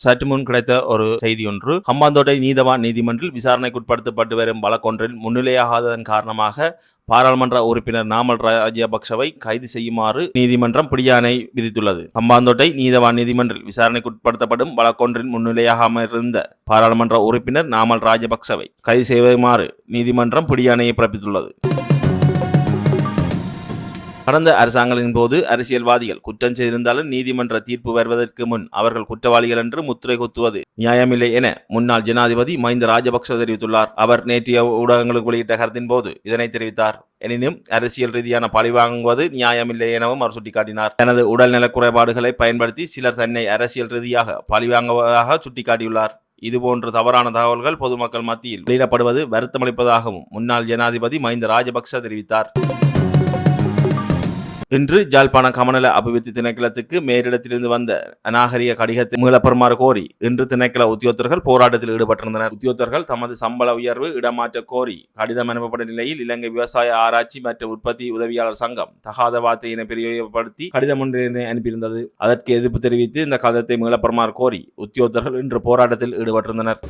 சற்று முன் கிடைத்த ஒரு செய்தி ஒன்று. ஹம்பாந்தோட்டை நீதவான் நீதிமன்றில் விசாரணைக்குட்படுத்தப்பட்டு வரும் வழக்கொன்றில் முன்னிலையாகாததன் காரணமாக பாராளுமன்ற உறுப்பினர் நாமல் ராஜபக்சவை கைது செய்யுமாறு நீதிமன்றம் பிடியாணை விதித்துள்ளது. ஹம்பாந்தோட்டை நீதவான் நீதிமன்றில் விசாரணைக்குட்படுத்தப்படும் வழக்கொன்றில் முன்னிலையாகாமல் இருந்த பாராளுமன்ற உறுப்பினர் நாமல் ராஜபக்சவை கைது செய்யுமாறு நீதிமன்றம் பிடியாணையை பிறப்பித்துள்ளது. கடந்த அரசாங்கங்களின் போது அரசியல்வாதிகள் குற்றம் செய்திருந்தாலும் நீதிமன்ற தீர்ப்பு வருவதற்கு முன் அவர்கள் குற்றவாளிகள் என்று முத்திரை குத்துவது நியாயமில்லை என முன்னாள் ஜனாதிபதி மஹிந்த ராஜபக்ச தெரிவித்துள்ளார். அவர் நேற்றைய ஊடகங்களுக்கு வெளியிட்ட கருத்தின் போது இதனை தெரிவித்தார். எனினும் அரசியல் ரீதியான பழிவாங்குவது நியாயமில்லை எனவும் அவர் சுட்டிக்காட்டினார். தனது உடல்நலக் குறைபாடுகளை பயன்படுத்தி சிலர் தன்னை அரசியல் ரீதியாக பழிவாங்குவதாக சுட்டிக்காட்டியுள்ளார். இதுபோன்ற தவறான தகவல்கள் பொதுமக்கள் மத்தியில் வெளியிடப்படுவது வருத்தமளிப்பதாகவும் முன்னாள் ஜனாதிபதி மஹிந்த ராஜபக்ச தெரிவித்தார். இன்று ஜாழ்ப்பாண கமநல அபிவிருத்தி திணைக்களத்துக்கு மேலிடத்திலிருந்து வந்த அநாகரிக கடிதத்தை மீளப்பெறுமாறு கோரி இன்று திணைக்கள உத்தியோகத்தர்கள் போராட்டத்தில் ஈடுபட்டிருந்தனர். உத்தியோகத்தர்கள் தமது சம்பள உயர்வு இடமாற்ற கோரி கடிதம் அனுப்பப்பட்ட நிலையில் இலங்கை விவசாய ஆராய்ச்சி மற்றும் உற்பத்தி உதவியாளர் சங்கம் தகாத வார்த்தையினை பிரயோகப்படுத்தி கடிதம் ஒன்றினை அனுப்பியிருந்தது. அதற்கு எதிர்ப்பு தெரிவித்து இந்த கடிதத்தை மீளப்பெறுமாறு கோரி உத்தியோகத்தர்கள் இன்று போராட்டத்தில் ஈடுபட்டிருந்தனர்.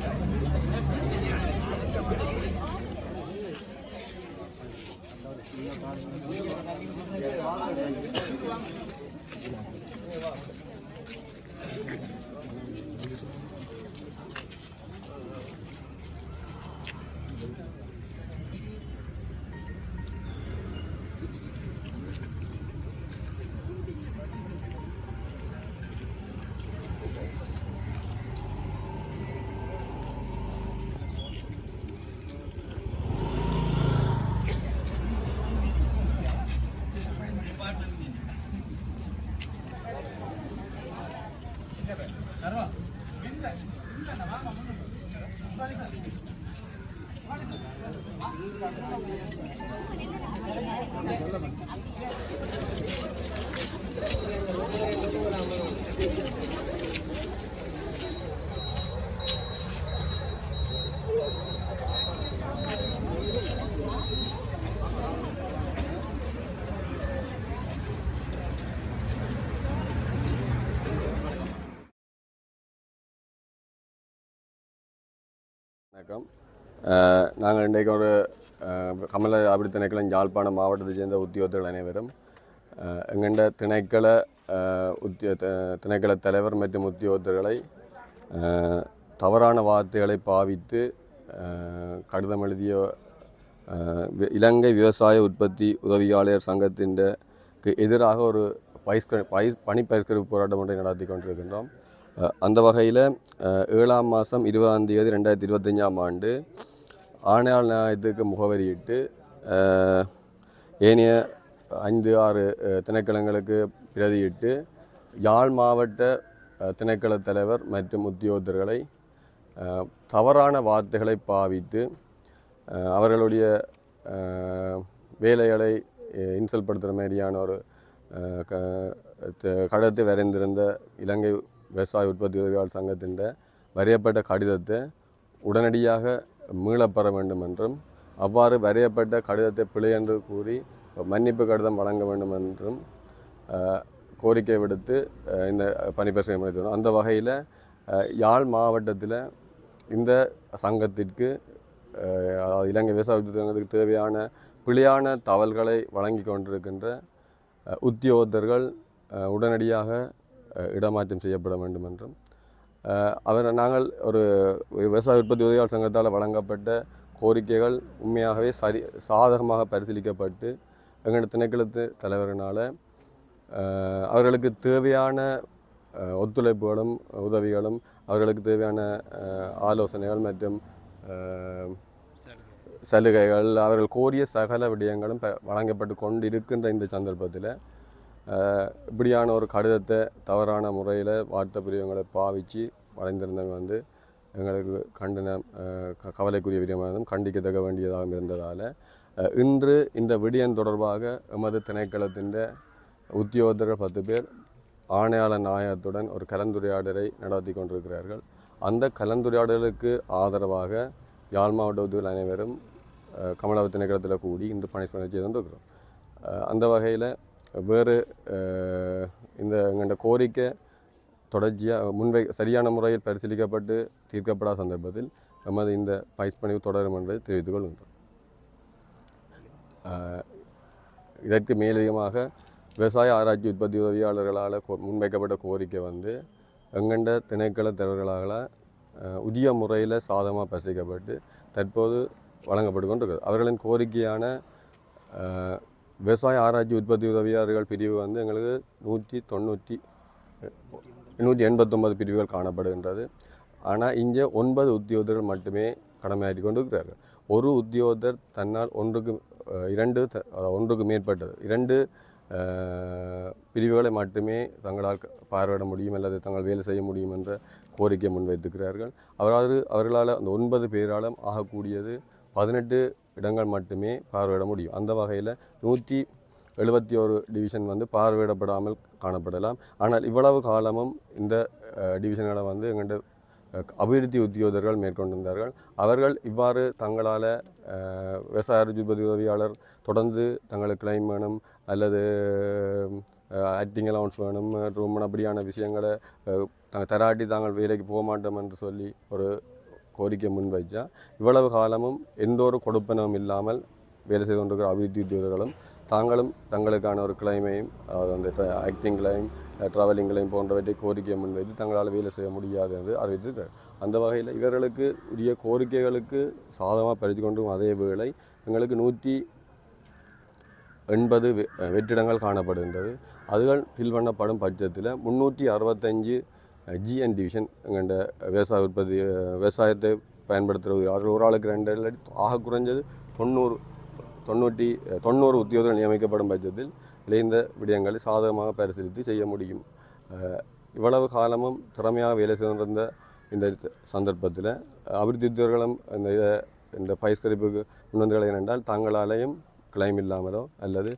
வணக்கம். நாங்கள் இன்றைக்கு ஒரு கமல அபிவிருத்தி திணைக்களம் யாழ்ப்பாணம் மாவட்டத்தை சேர்ந்த உத்தியோகத்தர்கள் அனைவரும் எங்கண்ட திணைக்கள தலைவர் மற்றும் உத்தியோகத்தர்களை தவறான வார்த்தைகளை பாவித்து கடிதம் எழுதிய இலங்கை விவசாய உற்பத்தி உதவியாளர் சங்கத்தின் எதிராக ஒரு பணி பரிஷ்கரிப்பு போராட்டம் ஒன்றை நடத்தி கொண்டிருக்கின்றோம். அந்த வகையில் 7ஆம் மாதம் 20ஆம் தேதி 2025ஆம் ஆண்டு ஆணையாளர் நிலையத்துக்கு முகவரியிட்டு ஏனைய 5-6 திணைக்களங்களுக்கு பிரதியிட்டு யாழ் மாவட்ட திணைக்கள தலைவர் மற்றும் உத்தியோகத்தர்களை தவறான வார்த்தைகளை பாவித்து அவர்களுடைய வேலைகளை இன்சல்படுத்துகிற மாதிரியான ஒரு கடிதத்தை வரைந்திருந்த இலங்கை விவசாய உற்பத்தி உதவியாளர் சங்கத்தின் வரையப்பட்ட கடிதத்தை உடனடியாக மீளப்பெற வேண்டும் என்றும் அவ்வாறு வரையப்பட்ட கடிதத்தை பிழை என்று கூறி மன்னிப்பு கடிதம் வழங்க வேண்டும் என்றும் கோரிக்கை விடுத்து இந்த பணிப்பரிசீலனை முடித்தோம். அந்த வகையில் யாழ் மாவட்டத்தில் இந்த சங்கத்திற்கு இலங்கை விவசாய உற்பத்தி சங்கத்துக்கு தேவையான பிழையான தகவல்களை வழங்கி கொண்டிருக்கின்ற உத்தியோகத்தர்கள் உடனடியாக இடமாற்றம் செய்யப்பட வேண்டும் என்றும் நாங்கள் ஒரு விவசாய உற்பத்தி உதவியாளர் சங்கத்தால் வழங்கப்பட்ட கோரிக்கைகள் உண்மையாகவே சாதகமாக பரிசீலிக்கப்பட்டு எங்கள் திணைக்களத்து தலைவர்களால் அவர்களுக்கு தேவையான ஒத்துழைப்புகளும் உதவிகளும் அவர்களுக்கு தேவையான ஆலோசனைகள் மற்றும் சலுகைகள் அவர்கள் கோரிய சகல விடயங்களும் வழங்கப்பட்டு கொண்டு இருக்கின்ற இந்த சந்தர்ப்பத்தில் இப்படியான ஒரு கடிதத்தை தவறான முறையில் வார்த்தை பிரிவுகளை பாவித்து வளைந்திருந்தவங்க எங்களுக்கு கவலைக்குரிய விடயமாகவும் கண்டிக்கத்தக்க வேண்டியதாக இருந்ததால் இன்று இந்த விடயம் தொடர்பாக எமது திணைக்களத்தின் உத்தியோகத்தர்கள் 10 பேர் ஆணையாளர் நாயகத்துடன் ஒரு கலந்துரையாடலை நடத்தி கொண்டிருக்கிறார்கள். அந்த கலந்துரையாடலுக்கு ஆதரவாக யாழ் மாவட்ட உத்தியோகர்கள் அனைவரும் கமலாபுரி திணைக்களத்தில் கூடி இன்று பணிஷ்மெண்ட் செய்து கொண்டிருக்கிறோம். அந்த வகையில் வேறு இந்த எங்கள்ட கோரிக்கை தொடர்ச்சியாக சரியான முறையில் பரிசீலிக்கப்பட்டு தீர்க்கப்படாத சந்தர்ப்பத்தில் நமது இந்த பயிற்சி பணிவு தொடரும் என்பதை தெரிவித்துக் கொள்கின்றோம். இதற்கு மேலதிகமாக விவசாய ஆராய்ச்சி உற்பத்தி உதவியாளர்களால் முன்வைக்கப்பட்ட கோரிக்கை வந்து எங்கண்ட திணைக்கள தலைவர்களால் உரிய முறையில் சாதகமாக பரிசீலிக்கப்பட்டு தற்போது வழங்கப்பட்டு கொண்டிருக்கிறது. அவர்களின் கோரிக்கையான விவசாய ஆராய்ச்சி உற்பத்தி உதவியாளர்கள் பிரிவு வந்து எங்களுக்கு 189 பிரிவுகள் காணப்படுகின்றது. ஆனால் இங்கே 9 உத்தியோகர்கள் மட்டுமே கடமையாற்றி கொண்டிருக்கிறார்கள். ஒரு உத்தியோகத்தர் தன்னால் ஒன்றுக்கு மேற்பட்டது 2 பிரிவுகளை மட்டுமே தங்களால் பார்வையிட முடியும் அல்லது தங்கள் வேலை செய்ய முடியும் என்ற கோரிக்கை முன்வைத்திருக்கிறார்கள். அவர்களால் அந்த 9 பேராலும் ஆகக்கூடியது 18 இடங்கள் மட்டுமே பார்வையிட முடியும். அந்த வகையில் 171 டிவிஷன் வந்து பார்வையிடப்படாமல் காணப்படலாம். ஆனால் இவ்வளவு காலமும் இந்த டிவிஷன்களை வந்து எங்கள்கிட்ட அபிவிருத்தி உத்தியோகர்கள் மேற்கொண்டிருந்தார்கள். அவர்கள் இவ்வாறு தங்களால் விவசாய உற்பத்தி உதவியாளர் தொடர்ந்து தங்களுக்கு கிளைம் வேணும் அல்லது ஆக்டிங் அலவுன்ஸ் வேணும் ரூம் அப்படியான விஷயங்களை தராட்டி தாங்கள் வேலைக்கு போக மாட்டோம் என்று சொல்லி ஒரு கோரிக்கை முன்வைச்சா இவ்வளவு காலமும் எந்த ஒரு கொடுப்பனவும் இல்லாமல் வேலை செய்து கொண்டிருக்கிற அபிவிருத்தி உத்தியோகர்களும் தாங்களும் தங்களுக்கான ஒரு கிளைமையும் அந்த ஆக்டிங் கிளைம் ட்ராவலிங் கிளைம் போன்றவற்றை கோரிக்கையை முன்வைத்து தங்களால் வேலை செய்ய முடியாது என்று அறிவித்திருக்கிறார். அந்த வகையில் இவர்களுக்கு உரிய கோரிக்கைகளுக்கு சாதகமாக பறித்து கொண்டும் அதே வேளை எங்களுக்கு 180 வெற்றிடங்கள் காணப்படுகின்றது. அதுகள் ஃபில் பண்ணப்படும் பட்சத்தில் 365 ஜிஎன் டிவிஷன் எங்கள்ட விவசாயத்தை பயன்படுத்துகிறது. அவர்கள் ஒரு ஆளுக்கு 2 ஆக குறைஞ்சது 90 உத்தியோகர்கள் நியமிக்கப்படும் பட்சத்தில் இளைந்த விடயங்களை சாதகமாக பரிசீலித்து செய்ய முடியும். இவ்வளவு காலமும் திறமையாக வேலை செய்திருந்த இந்த சந்தர்ப்பத்தில் அபிவிருத்தி உத்தியோகர்களும் இந்த பயிர்கரிப்புக்கு முன்வந்துகளை என்றால் தங்களாலேயும் கிளைம் இல்லாமலோ அல்லது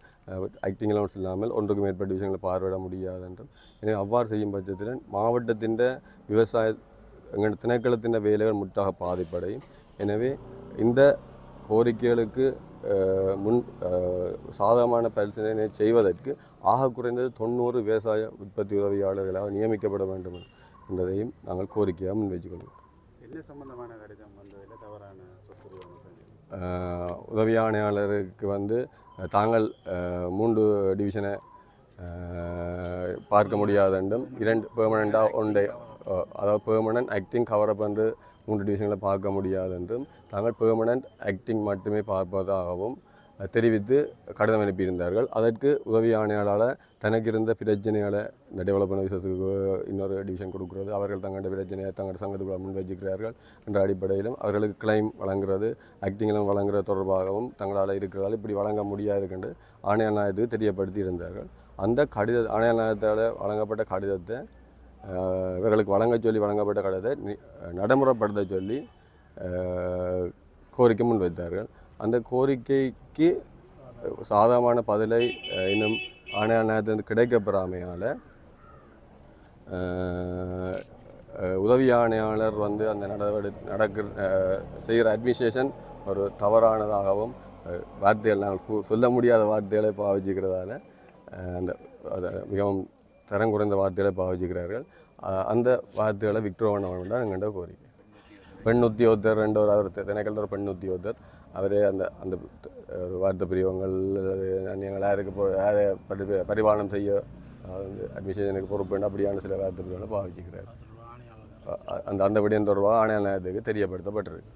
ஆக்டிங் அலவுன்ஸ் இல்லாமல் ஒன்றுக்கு மேற்பட்ட விஷயங்களை பார்வையிட முடியாது என்றும். எனவே அவ்வாறு செய்யும் பட்சத்தில் மாவட்டத்தின் விவசாய எங்கள் திணைக்களத்தின் வேலைகள் முற்றாக பாதிப்படையும். எனவே இந்த கோரிக்கைகளுக்கு சாதகமான பரிசீலனை செய்வதற்கு ஆக குறைந்தது 90 விவசாய உற்பத்தி உதவியாளர்களாக நியமிக்கப்பட வேண்டும் என்பதையும் நாங்கள் கோரிக்கையாக முன்வைத்துக்கொள்கிறோம். என்ன சம்பந்தமான கடிதம் வந்ததில் தவறான உதவி ஆணையாளருக்கு வந்து தாங்கள் 3 டிவிஷனை பார்க்க முடியாது என்றும் 2 பெர்மனண்டாக அதாவது பெர்மனன்ட் ஆக்டிங் கவரப் என்று 3 டிவிஷன்களை பார்க்க முடியாது என்றும் தாங்கள் பெர்மனன்ட் ஆக்டிங் மட்டுமே பார்ப்பதாகவும் தெரிவித்து கடிதம் அனுப்பியிருந்தார்கள். அதற்கு உதவி ஆணையாளரால் தனக்கு இருந்த பிரச்சனைகளை இந்த டெவலப்மெண்ட் விசேஷத்துக்கு இன்னொரு டிவிஷன் கொடுக்கிறது, அவர்கள் தங்களோட பிரச்சனையை தங்களோட சங்கத்துக்குள்ள முன்வைக்கிறார்கள் என்ற அடிப்படையிலும் அவர்களுக்கு கிளைம் வழங்குறது ஆக்டிங்லாம் வழங்குறது தொடர்பாகவும் தங்களால் இருக்கிறதால் இப்படி வழங்க முடியாது என்று ஆணையாளர் நாயகத்துக்கு தெரியப்படுத்தி இருந்தார்கள். அந்த ஆணையாளர் நாயகத்தால் வழங்கப்பட்ட கடிதத்தை இவர்களுக்கு வழங்கப்பட்ட கடிதத்தை நடைமுறைப்படுத்த சொல்லி கோரிக்கை முன்வைத்தார்கள். அந்த கோரிக்கைக்கு சாதகமான பதிலை இன்னும் ஆணையாளர் நாயகத்திலிருந்து கிடைக்கப்பெறாமையால் உதவி ஆணையாளர் வந்து அந்த செய்கிற அட்மினிஸ்ட்ரேஷன் ஒரு தவறானதாகவும் வார்த்தைகள் நாங்கள் சொல்ல முடியாத வார்த்தைகளை பாவிச்சுக்கிறதால அதை மிகவும் தரம் குறைந்த வார்த்தைகளை பாவிச்சுக்கிறார்கள். அந்த வார்த்தைகளை விக்ட்ரோ பண்ண வேண்டும் தான் எங்கள்கிட்ட கோரிக்கை. பெண் உத்தியோகத்தர் அவர் திணைக்களத்தோட பெண் உத்தியோகத்தர் அவரே அந்த ஒரு வார்த்தை பிரிவங்கள் நீங்கள் யாரை பரிபாலனம் செய்ய அட்மினிஸ்ட்ரேஷனுக்கு பொறுப்பு வேண்டும் அப்படியான சில வார்த்தை பிரிவுகளை பாவிச்சுக்கிறார். அந்த விடயம் தொடர்பாக ஆணையாளர் நாயகத்துக்கு தெரியப்படுத்தப்பட்டிருக்கு.